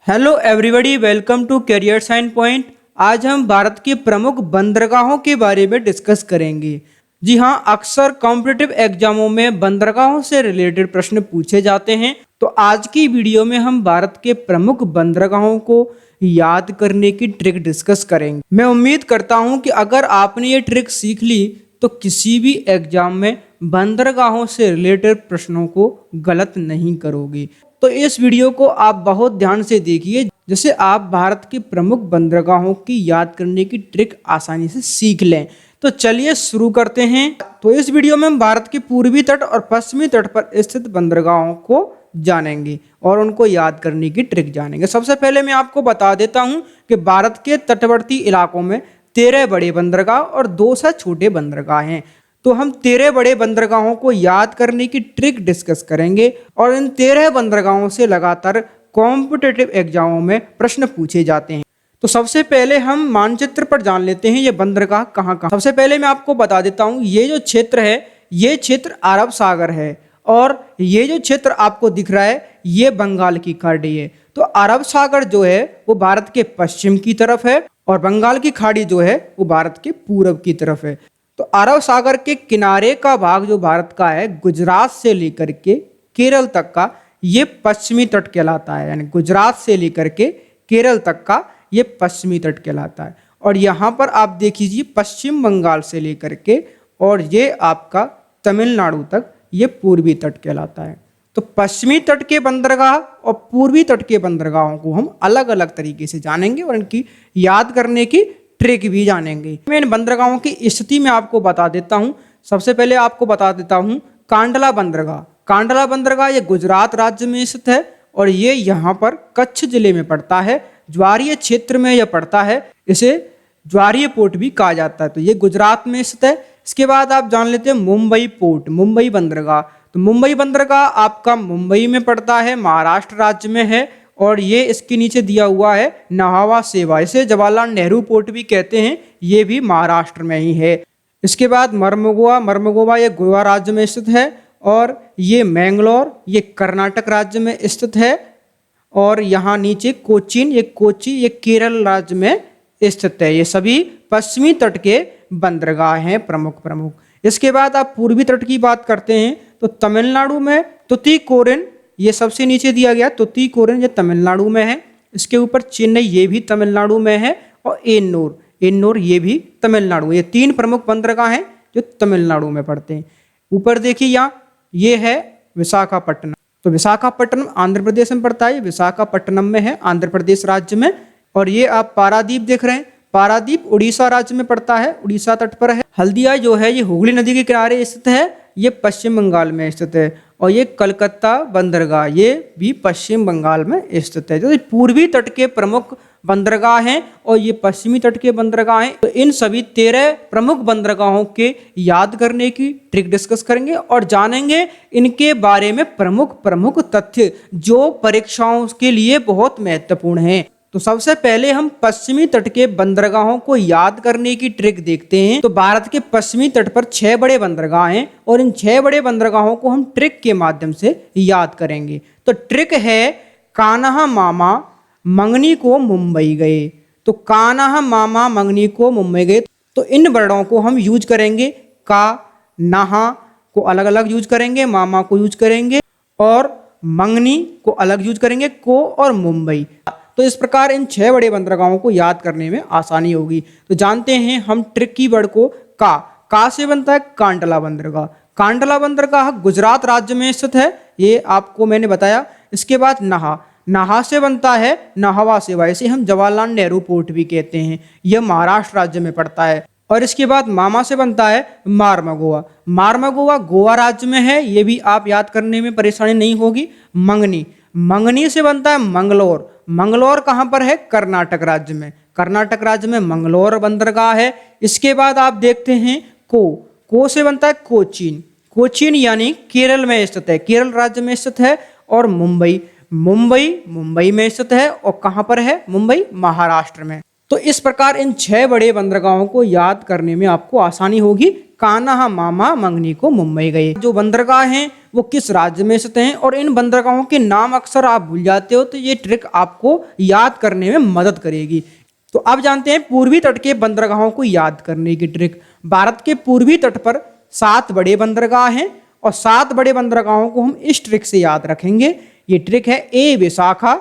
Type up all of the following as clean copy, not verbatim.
Hello everybody, welcome to career sign point. आज हम भारत के प्रमुख बंदरगाहों के बारे में डिस्कस करेंगे। जी हाँ, अक्सर कॉम्पिटिटिव एग्जामों में बंदरगाहों से रिलेटेड प्रश्न पूछे जाते हैं। तो आज की वीडियो में हम भारत के प्रमुख बंदरगाहों को याद करने की ट्रिक डिस्कस करेंगे। मैं उम्मीद करता हूँ कि अगर आपने ये ट्रिक सीख ली तो किसी भी एग्जाम में बंदरगाहों से रिलेटेड प्रश्नों को गलत नहीं करोगे। तो इस वीडियो को आप बहुत ध्यान से देखिए, जिससे आप भारत के प्रमुख बंदरगाहों की याद करने की ट्रिक आसानी से सीख लें। तो चलिए शुरू करते हैं। तो इस वीडियो में हम भारत के पूर्वी तट और पश्चिमी तट पर स्थित बंदरगाहों को जानेंगे और उनको याद करने की ट्रिक जानेंगे। सबसे पहले मैं आपको बता देता हूं कि भारत के तटवर्ती इलाकों में 13 बड़े बंदरगाह और 2 से छोटे बंदरगाह हैं। तो हम 13 बड़े बंदरगाहों को याद करने की ट्रिक डिस्कस करेंगे और इन 13 बंदरगाहों से लगातार कॉम्पिटिटिव एग्जामों में प्रश्न पूछे जाते हैं। तो सबसे पहले हम मानचित्र पर जान लेते हैं ये बंदरगाह कहाँ कहाँ। सबसे पहले मैं आपको बता देता हूँ, ये जो क्षेत्र है ये क्षेत्र अरब सागर है और ये जो क्षेत्र आपको दिख रहा है ये बंगाल की खाड़ी है। तो अरब सागर जो है वो भारत के पश्चिम की तरफ है और बंगाल की खाड़ी जो है वो भारत के पूरब की तरफ है। तो अरब सागर के किनारे का भाग जो भारत का है, गुजरात से लेकर के केरल तक का, ये पश्चिमी तट कहलाता है। यानी गुजरात से लेकर के केरल तक का ये पश्चिमी तट कहलाता है। और यहाँ पर आप देख लीजिए पश्चिम बंगाल से लेकर के और ये आपका तमिलनाडु तक ये पूर्वी तट कहलाता है। तो पश्चिमी तट के बंदरगाह और पूर्वी तट के बंदरगाहों को हम अलग अलग तरीके से जानेंगे और इनकी याद करने की ट्रिक भी जानेंगे। मैं इन बंदरगाहों की स्थिति में आपको बता देता हूं। सबसे पहले आपको बता देता हूं कांडला बंदरगाह। कांडला बंदरगाह ये गुजरात राज्य में स्थित है और ये यहाँ पर कच्छ जिले में पड़ता है। ज्वारीय क्षेत्र में यह पड़ता है, इसे ज्वारीय पोर्ट भी कहा जाता है। तो ये गुजरात में स्थित है। इसके बाद आप जान लेते हैं मुंबई पोर्ट, मुंबई बंदरगाह। तो मुंबई बंदरगाह आपका मुंबई में पड़ता है, महाराष्ट्र राज्य में है और ये इसके नीचे दिया हुआ है नाहवा सेवा। इसे जवाहरलाल नेहरू पोर्ट भी कहते हैं, ये भी महाराष्ट्र में ही है। इसके बाद मर्मगोवा, मर्मगोवा ये गोवा राज्य में स्थित है और ये मैंगलोर ये कर्नाटक राज्य में स्थित है। और यहाँ नीचे कोचीन, ये कोची ये केरल राज्य में स्थित है। ये सभी पश्चिमी तट के बंदरगाह हैं प्रमुख। इसके बाद आप पूर्वी तट की बात करते हैं तो तमिलनाडु में तुतीकोरिन, ये सबसे नीचे दिया गया तुतीकोरिन, ये तमिलनाडु में है। इसके ऊपर चेन्नई, ये भी तमिलनाडु में है और एन्नोर ये भी तमिलनाडु। ये 3 प्रमुख बंदरगाह हैं जो तमिलनाडु में पड़ते हैं। ऊपर देखिए यहाँ ये है विशाखापट्टनम। तो विशाखापट्टनम आंध्र प्रदेश में पड़ता है, विशाखापट्टनम में है आंध्र प्रदेश राज्य में। और ये आप पारादीप देख रहे हैं, पारादीप उड़ीसा राज्य में पड़ता है, उड़ीसा तट पर है। हल्दिया जो है ये हुगली नदी के किनारे स्थित है, ये पश्चिम बंगाल में स्थित है। और ये कलकत्ता बंदरगाह ये भी पश्चिम बंगाल में स्थित है। तो ये पूर्वी तट के प्रमुख बंदरगाह हैं और ये पश्चिमी तट के बंदरगाह हैं। तो इन सभी 13 प्रमुख बंदरगाहों के याद करने की ट्रिक डिस्कस करेंगे और जानेंगे इनके बारे में प्रमुख तथ्य जो परीक्षाओं के लिए बहुत महत्वपूर्ण हैं। तो सबसे पहले हम पश्चिमी तट के बंदरगाहों को याद करने की ट्रिक देखते हैं। तो भारत के पश्चिमी तट पर 6 बड़े बंदरगाह हैं और इन 6 बड़े बंदरगाहों को हम ट्रिक के माध्यम से याद करेंगे। तो ट्रिक है कान्हा मामा मंगनी को मुंबई गए। तो कान्हा मामा मंगनी को मुंबई गए, तो इन वर्णों को हम यूज करेंगे। का, नहा को अलग अलग यूज करेंगे, मामा को यूज करेंगे और मंगनी को अलग यूज करेंगे, को और मुंबई। तो इस प्रकार इन 6 बड़े बंदरगाहों को याद करने में आसानी होगी। तो जानते हैं हम ट्रिक की वर्ड को। का से बनता है कांडला बंदरगाह। कांडला बंदरगाह गुजरात राज्य में स्थित है, ये आपको मैंने बताया। इसके बाद नहा से बनता है नाहवा सेवा, इसे हम जवाहरलाल नेहरू पोर्ट भी कहते हैं, यह महाराष्ट्र राज्य में पड़ता है। और इसके बाद मामा से बनता है मार्मगोवा। मार्मगोवा गोवा राज्य में है, ये भी आप याद करने में परेशानी नहीं होगी। मंगनी से बनता है मंगलोर। मंगलोर कहाँ पर है? कर्नाटक राज्य में। कर्नाटक राज्य में मंगलोर बंदरगाह है। इसके बाद आप देखते हैं को से बनता है कोचीन यानी केरल में स्थित है, केरल राज्य में स्थित है। और मुंबई में स्थित है और कहाँ पर है? मुंबई महाराष्ट्र में। तो इस प्रकार इन 6 बड़े बंदरगाहों को याद करने में आपको आसानी होगी। कान्हा मामा मंगनी को मुंबई गए। जो बंदरगाह हैं वो किस राज्य में स्थित हैं और इन बंदरगाहों के नाम अक्सर आप भूल जाते हो, तो ये ट्रिक आपको याद करने में मदद करेगी। तो अब जानते हैं पूर्वी तट के बंदरगाहों को याद करने की ट्रिक। भारत के पूर्वी तट पर 7 बड़े बंदरगाह हैं और 7 बड़े बंदरगाहों को हम इस ट्रिक से याद रखेंगे। ये ट्रिक है ए विशाखा,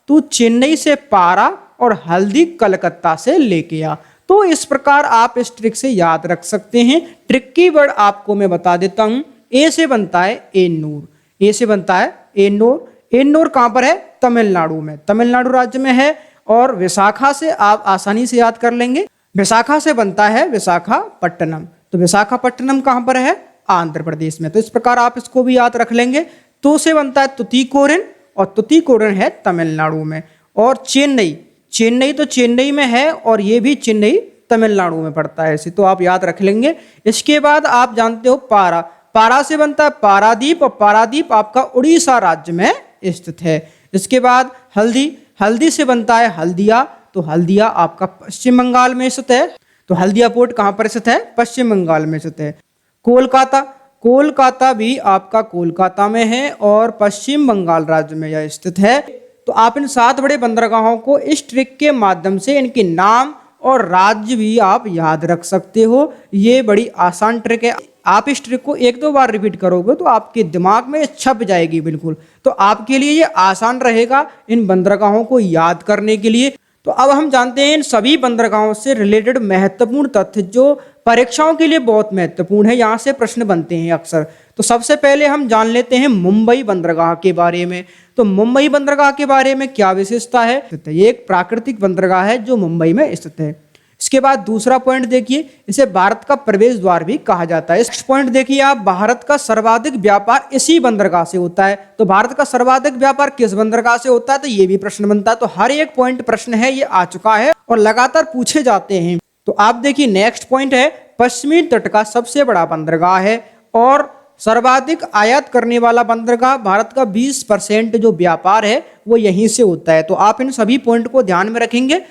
तू चेन्नई से पारा और हल्दी कलकत्ता से लेके आ। तो इस प्रकार आप इस ट्रिक से याद रख सकते हैं। ट्रिक की वर्ड आपको मैं बता देता हूं। ए से बनता है एन्नूर, ए से बनता है एन्नूर। एन्नूर कहां पर है? तमिलनाडु में, तमिलनाडु राज्य में है। और विशाखा से आप आसानी से याद कर लेंगे, विशाखा से बनता है विशाखापट्टनम। तो विशाखापट्टनम कहां पर है? आंध्र प्रदेश में। तो इस प्रकार आप इसको भी याद रख लेंगे। तो से बनता है तुतीकोरिन और तुतीकोरिन है तमिलनाडु में। और चेन्नई, चेन्नई तो चेन्नई में है और ये भी चेन्नई तमिलनाडु में पड़ता है इसे, तो आप याद रख लेंगे। इसके बाद आप जानते हो पारा, पारा से बनता है पारादीप और पारादीप आपका उड़ीसा राज्य में स्थित है। इसके बाद हल्दी, हल्दी से बनता है हल्दिया, तो हल्दिया आपका पश्चिम बंगाल में स्थित है। तो हल्दिया पोर्ट कहां पर स्थित है? पश्चिम बंगाल में स्थित है। कोलकाता, कोलकाता भी आपका कोलकाता में है और पश्चिम बंगाल राज्य में यह स्थित है। तो आप इन 7 बड़े बंदरगाहों को इस ट्रिक के माध्यम से इनके नाम और राज्य भी आप याद रख सकते हो। ये बड़ी आसान ट्रिक है। आप इस ट्रिक को 1-2 बार रिपीट करोगे तो आपके दिमाग में छप जाएगी बिल्कुल। तो आपके लिए ये आसान रहेगा इन बंदरगाहों को याद करने के लिए। तो अब हम जानते हैं इन सभी बंदरगाहों से रिलेटेड महत्वपूर्ण तथ्य जो परीक्षाओं के लिए बहुत महत्वपूर्ण है, यहाँ से प्रश्न बनते हैं अक्सर। तो सबसे पहले हम जान लेते हैं मुंबई बंदरगाह के बारे में। तो मुंबई बंदरगाह के बारे में क्या विशेषता है? ये एक प्राकृतिक बंदरगाह है जो मुंबई में स्थित है। इसके बाद दूसरा पॉइंट देखिए, इसे भारत का प्रवेश द्वार भी कहा जाता है। नेक्स्ट पॉइंट देखिए आप, भारत का सर्वाधिक व्यापार इसी बंदरगाह से होता है। तो भारत का सर्वाधिक व्यापार किस बंदरगाह से होता है? तो ये भी प्रश्न बनता है। तो हर एक पॉइंट प्रश्न है, ये आ चुका है और लगातार पूछे जाते हैं। तो आप देखिए नेक्स्ट पॉइंट है, पश्चिमी तट का सबसे बड़ा बंदरगाह है और सर्वाधिक आयात करने वाला बंदरगाह। भारत का 20% जो व्यापार है वो यहीं से होता है। तो आप इन सभी पॉइंट को ध्यान में रखेंगे।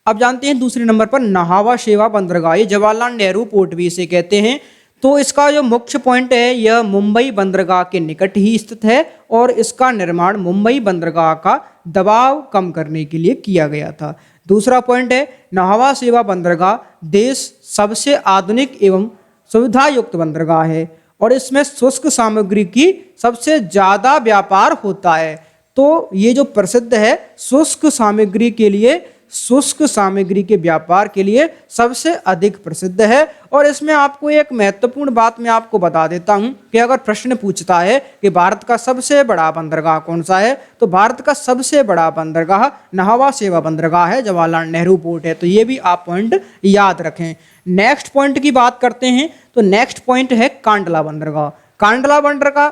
अब जानते हैं दूसरे नंबर पर नाहवा शेवा बंदरगाह, ये जवाहरलाल नेहरू पोर्ट भी इसे कहते हैं। तो इसका जो मुख्य पॉइंट है यह मुंबई बंदरगाह के निकट ही स्थित है और इसका निर्माण मुंबई बंदरगाह का दबाव कम करने के लिए किया गया था। दूसरा पॉइंट है, नाहवा शेवा बंदरगाह देश सबसे आधुनिक एवं सुविधायुक्त बंदरगाह है और इसमें शुष्क सामग्री की सबसे ज्यादा व्यापार होता है। तो ये जो प्रसिद्ध है शुष्क सामग्री के लिए, शुष्क सामग्री के व्यापार के लिए सबसे अधिक प्रसिद्ध है। और इसमें आपको एक महत्वपूर्ण बात मैं आपको बता देता हूं कि अगर प्रश्न पूछता है कि भारत का सबसे बड़ा बंदरगाह कौन सा है, तो भारत का सबसे बड़ा बंदरगाह नाहवा शेवा बंदरगाह है, जवाहरलाल नेहरू पोर्ट है। तो ये भी आप पॉइंट याद रखें। नेक्स्ट पॉइंट की बात करते हैं। तो नेक्स्ट पॉइंट है कांडला बंदरगाह। कांडला बंदरगाह,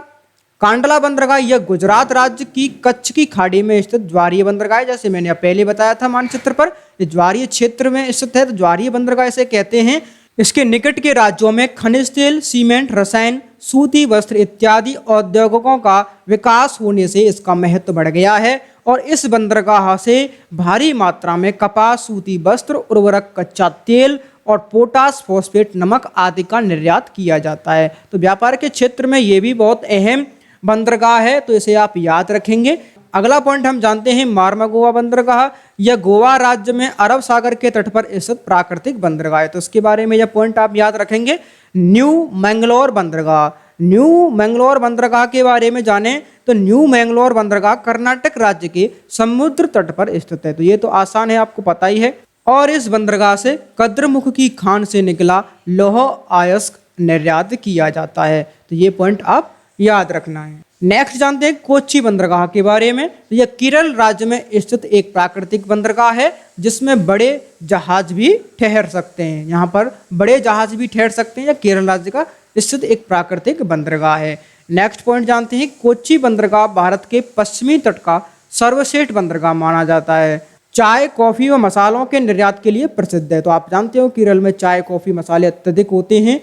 कांडला बंदरगाह यह गुजरात राज्य की कच्छ की खाड़ी में स्थित ज्वारीय बंदरगाह है। जैसे मैंने पहले बताया था मानचित्र पर, ये ज्वारीय क्षेत्र में स्थित है। तो ज्वारीय बंदरगाह इसे कहते हैं। इसके निकट के राज्यों में खनिज तेल, सीमेंट, रसायन, सूती वस्त्र इत्यादि औद्योगिकों का विकास होने से इसका महत्व बढ़ गया है और इस बंदरगाह से भारी मात्रा में कपास, सूती वस्त्र, उर्वरक, कच्चा तेल और पोटास, फॉस्फेट, नमक आदि का निर्यात किया जाता है। तो व्यापार के क्षेत्र में ये भी बहुत अहम बंदरगाह है, तो इसे आप याद रखेंगे। अगला पॉइंट हम जानते हैं मार्मागोवा बंदरगाह। यह गोवा राज्य में अरब सागर के तट पर स्थित प्राकृतिक बंदरगाह है। तो इसके बारे में यह पॉइंट आप याद रखेंगे। न्यू मैंगलोर बंदरगाह, न्यू मैंगलोर बंदरगाह के बारे में जानें तो न्यू मैंगलोर बंदरगाह कर्नाटक राज्य के समुद्र तट पर स्थित है। तो ये तो आसान है, आपको पता ही है। और इस बंदरगाह से कद्रमुख की खान से निकला लौह अयस्क निर्यात किया जाता है। तो ये पॉइंट आप याद रखना है। नेक्स्ट जानते हैं कोच्चि बंदरगाह के बारे में। तो यह केरल राज्य में स्थित एक प्राकृतिक बंदरगाह है जिसमें बड़े जहाज भी ठहर सकते हैं। यहाँ पर बड़े जहाज भी ठहर सकते हैं। यह केरल राज्य का स्थित एक प्राकृतिक बंदरगाह है। नेक्स्ट पॉइंट जानते हैं कोच्चि बंदरगाह भारत के पश्चिमी तट का सर्वश्रेष्ठ बंदरगाह माना जाता है। चाय, कॉफी व मसालों के निर्यात के लिए प्रसिद्ध है। तो आप जानते हो केरल में चाय, कॉफी, मसाले अत्यधिक होते हैं।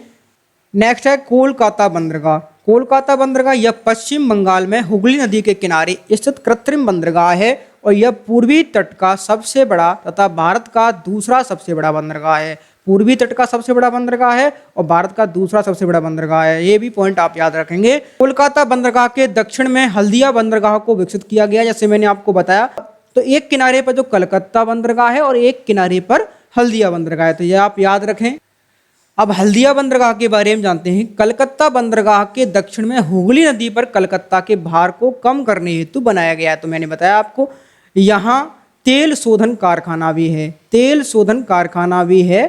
नेक्स्ट है कोलकाता बंदरगाह। कोलकाता बंदरगाह यह पश्चिम बंगाल में हुगली नदी के किनारे स्थित कृत्रिम बंदरगाह है और यह पूर्वी तट का सबसे बड़ा तथा भारत का दूसरा सबसे बड़ा बंदरगाह है। पूर्वी तट का सबसे बड़ा बंदरगाह है और भारत का दूसरा सबसे बड़ा बंदरगाह है। ये भी पॉइंट आप याद रखेंगे। कोलकाता बंदरगाह के दक्षिण में हल्दिया बंदरगाह को विकसित किया गया, जैसे मैंने आपको बताया। तो एक किनारे पर जो कलकत्ता बंदरगाह है और एक किनारे पर हल्दिया बंदरगाह है, तो ये आप याद रखें। अब हल्दिया बंदरगाह के बारे में जानते हैं। कलकत्ता बंदरगाह के दक्षिण में हुगली नदी पर कलकत्ता के भार को कम करने हेतु बनाया गया है। तो मैंने बताया आपको, यहाँ तेल शोधन कारखाना भी है, तेल शोधन कारखाना भी है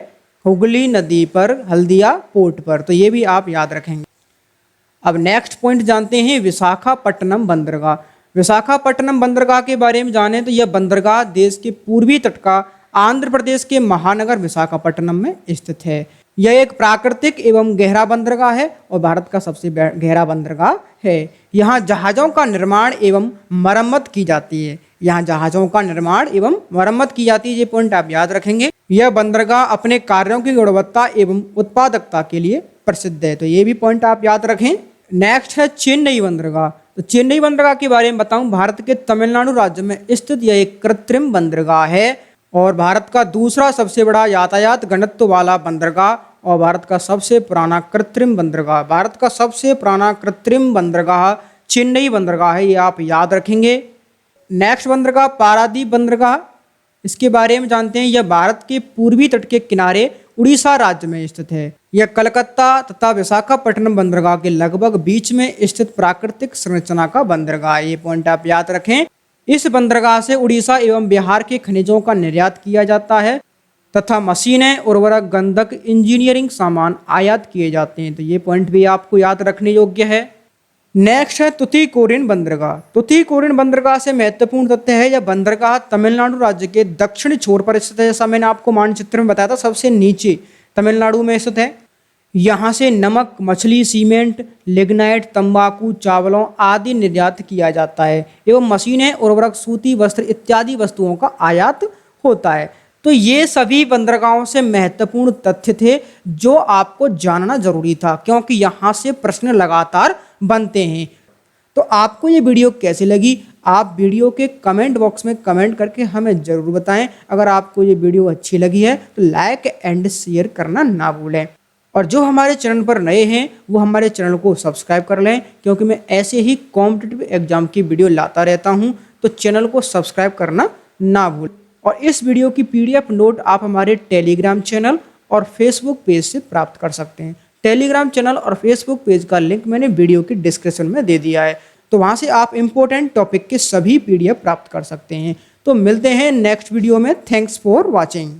हुगली नदी पर हल्दिया पोर्ट पर। तो ये भी आप याद रखेंगे। अब नेक्स्ट पॉइंट जानते हैं विशाखापट्टनम बंदरगाह। विशाखापट्टनम बंदरगाह के बारे में जाने तो यह बंदरगाह देश के पूर्वी तट का आंध्र प्रदेश के महानगर विशाखापट्टनम में स्थित है। यह एक प्राकृतिक एवं गहरा बंदरगाह है और भारत का सबसे गहरा बंदरगाह है। यहाँ जहाज़ों का निर्माण एवं मरम्मत की जाती है। यहाँ जहाज़ों का निर्माण एवं मरम्मत की जाती है, ये पॉइंट आप याद रखेंगे। यह बंदरगाह अपने कार्यों की गुणवत्ता एवं उत्पादकता के लिए प्रसिद्ध है। तो ये भी पॉइंट आप याद रखें। नेक्स्ट है चेन्नई बंदरगाह। तो चेन्नई बंदरगाह के बारे में बताऊं, भारत के तमिलनाडु राज्य में स्थित यह एक कृत्रिम बंदरगाह है और भारत का दूसरा सबसे बड़ा यातायात घनत्व वाला बंदरगाह और भारत का सबसे पुराना कृत्रिम बंदरगाह। भारत का सबसे पुराना कृत्रिम बंदरगाह चेन्नई बंदरगाह है, ये आप याद रखेंगे। नेक्स्ट बंदरगाह पारादीप बंदरगाह। इसके बारे में जानते हैं। यह भारत के पूर्वी तट के किनारे उड़ीसा राज्य में स्थित है। यह कलकत्ता तथा विशाखापट्टनम बंदरगाह के लगभग बीच में स्थित प्राकृतिक संरचना का बंदरगाह है। ये पॉइंट आप याद रखें। इस बंदरगाह से उड़ीसा एवं बिहार के खनिजों का निर्यात किया जाता है तथा मशीनें, उर्वरक, गंधक, इंजीनियरिंग सामान आयात किए जाते हैं। तो ये पॉइंट भी आपको याद रखने योग्य है। नेक्स्ट है तुतीकोरिन बंदरगाह। तुतीकोरिन बंदरगाह से महत्वपूर्ण तथ्य है, यह बंदरगाह तमिलनाडु राज्य के दक्षिणी छोर पर स्थित है। जैसा मैंने आपको मानचित्र में बताया था, सबसे नीचे तमिलनाडु में स्थित है। यहाँ से नमक, मछली, सीमेंट, लिग्नाइट, तंबाकू, चावलों आदि निर्यात किया जाता है एवं मशीनें, उर्वरक, सूती वस्त्र इत्यादि वस्तुओं का आयात होता है। तो ये सभी बंदरगाहों से महत्वपूर्ण तथ्य थे जो आपको जानना जरूरी था, क्योंकि यहाँ से प्रश्न लगातार बनते हैं। तो आपको ये वीडियो कैसी लगी, आप वीडियो के कमेंट बॉक्स में कमेंट करके हमें ज़रूर बताएं। अगर आपको ये वीडियो अच्छी लगी है तो लाइक एंड शेयर करना ना भूलें और जो हमारे चैनल पर नए हैं वो हमारे चैनल को सब्सक्राइब कर लें, क्योंकि मैं ऐसे ही कॉम्पिटिटिव एग्जाम की वीडियो लाता रहता हूँ। तो चैनल को सब्सक्राइब करना ना भूलें। और इस वीडियो की PDF नोट आप हमारे टेलीग्राम चैनल और फेसबुक पेज से प्राप्त कर सकते हैं। टेलीग्राम चैनल और फेसबुक पेज का लिंक मैंने वीडियो की डिस्क्रिप्शन में दे दिया है, तो वहाँ से आप इम्पोर्टेंट टॉपिक के सभी PDF प्राप्त कर सकते हैं। तो मिलते हैं नेक्स्ट वीडियो में। Thanks for watching.